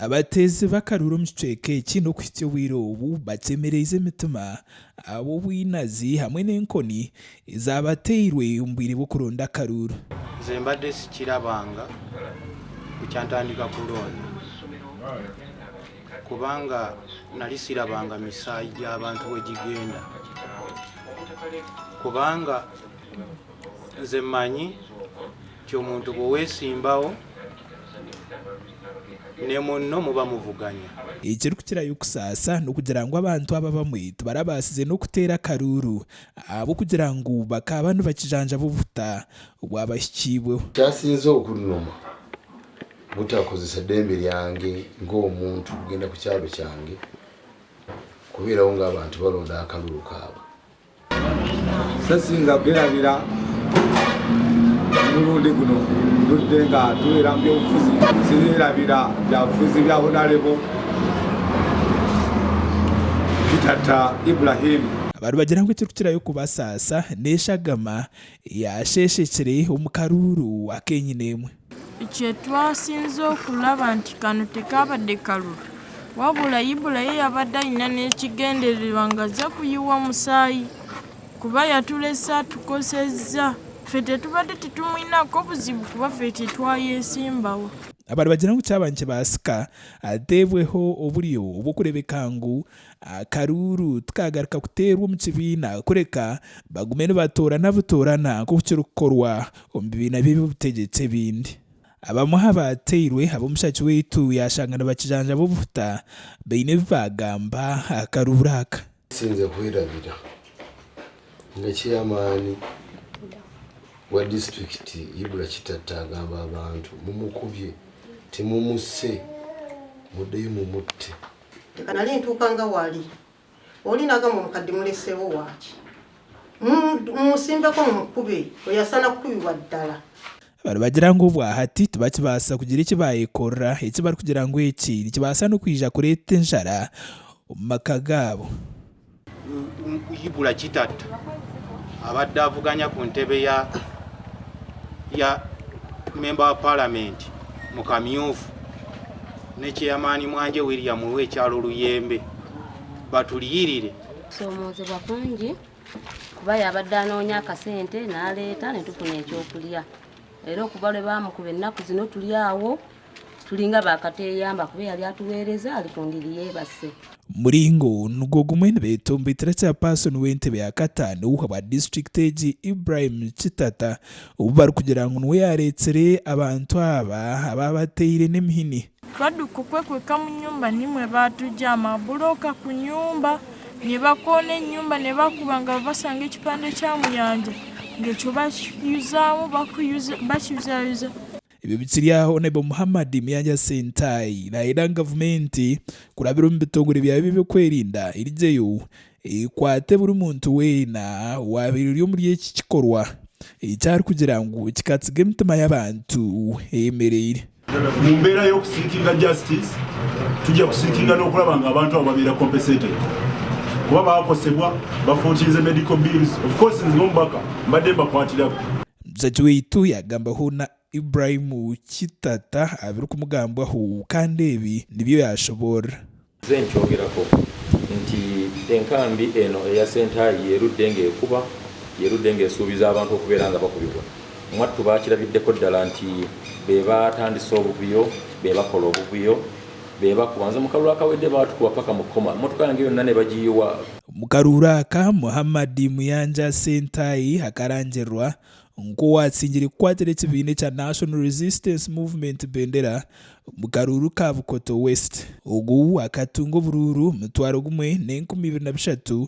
abatezi b'akaruru mu kicweka kino kwityo wiro ubu batemereza Emitima abo bwinazi hamwe n'enkoni ezabateirwe ombwire bw'okuronda akaruru. Nze mbadde sikirabanga kukyantandika kulonda kubanga nali sirabanga misaayi gy'abantu we gigenda kubanga nze mmanyi ti omuntu bwe weesimbawo ne munno muba muvuganya. Ekiri kukirayo okusaasa n'okugira ngu abantu aba bamwe tibarabaasize n'okuteera akaruru abo kugira ngu bakaba nibakijanjaba obuta obwabahikibweho. Kyasinze okunuma butakozesa ddembe lyange ng'omuntu kugenda ku kyalo kyange kubeerawo ng'abantu balonda akalulu kaabwe. Sasinga kwerabira mulundi guno ludde nga tubeera mu byobufuzi sirabira byabufuzi bya honalebo Kitata Ibrahim. Abantu bagira ngu ekiri kukirayo kubasaasa n'eshagama yasheshekere omu karuru akenyinemu. Kye twasinze okulaba nti kano tekabadde kalulu wabula Ibrahim yabadde alina n'ekigendererwa nga azza kuyiwa musaayi kuba yatulese atukosezza ffe tetubadde tetumwinako buzibu kuba ffe tetwayesimbawo. Abantu bagira ngu kyaba nkye baasika ateebweho obulyo obw'okurebeka ngu akaruru tikagaruka kuteerwa omu kibiina kureka bagume nibatoorana butoorana nk'okukiri kukorwa omu bibiina by'obutegetsi ebindi. Abamwe abateirwe ab'omushaki waitu yashanga nibakijanjaba obuta baine ebi bagamba akaruru aka. Sinze kwerabira nga chairman wa district Ibula Kitata agamba abantu mumukubye temumuse muddeyo mumutte. Tekanali ntuukanga wali olinaga mu mukaddimulesewo waaki musimbeko mukube oyasana kukubibwa ddala. Abantu bagira ngu obwahati tibakibaasa kugira eki bayekorra eki bari kugira ngu eki nikibaasa n'okwija kureeta enjara omu maka gaabo. Ibula Kitata abadde avuganya ku ntebe ya member wa parliament mu kamyufu ne chairman mwanje William w'ekyalo Luyembe batuliyirire. Soomozebwa kungi kuba yabadde anoonya akasente n'aleeta ne tufuna ekyokulya. Era okuba lwe baamukuba ennaku zino tuli awo tulinga bakateeyamba kuba yali atuweereza ali ku ndiri yeebase. Muringo nugwo gumwe nibeetombetera chairperson w'entebe ya kataano wa district egi Ibrahim Kitata obu bari kugira ngu niwe yareetsere abantu aba ababateire n'emihini. Twadduka okwekweka mu nnyumba nimwe baatujja amabuloka ku nnyumba ne bakoona ennyumba ne bakuba nga basanga ekipande kya muyanja ng'ekyo bakiyuzayuza. Ebyo bikiri aho ne Muhammad Miyanja Sentai naera gavumenti kurabira omu bitongole byayo by'okwerinda erijeyo ekwate buri muntu weena wabiriri omuri eki kikorwa ekyari kugira ngu kikatsiga emitima y'abantu eyemereire. Mu mbeera y'okusinkinga justice tujja kusinkinga n'okulaba nga abantu abo babeera compensated kuba baakosebwa bafuutinze medical bills. Of course nze n'omubaka mbadde mbakwatirako. Mushaki waitu yagambaho na Ibrahim Kitata abiri kumugambwaho kandi ebi nibyo yashobora. Nze nkyogerako nti enkambi eno eya Sentayi yerudde ng'esuubiza abantu okubeera nga bakubibwa. Mwattu baakirabiddeko ddala nti be baatandisa obuvuyo be bakola obuvuyo be bakubanza mu kalulu akawedde baatukuba paka mu kkoma emmotoka yange yonna ne bagiyiwa. Mu karuru aka Muhammad Miyanja Sentai akarangerwa nko atsinjire kukwatira ekibiina kya National Resistance Movement bendera mu karuru ka Bukoto West. Ogu akatunga obururu mutwaro gumwe n'23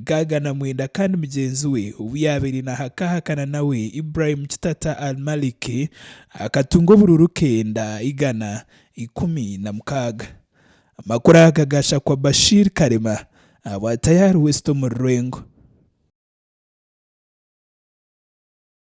gagana mwenda kandi mugenzi we obu yabiri na hakahakana nawe Ibrahim Kitata al-Maliki akatunga obururu kenda igana 16. Amakuru aga gasha kwa Bashir Karema abwa tayari Westo mu Lwengo.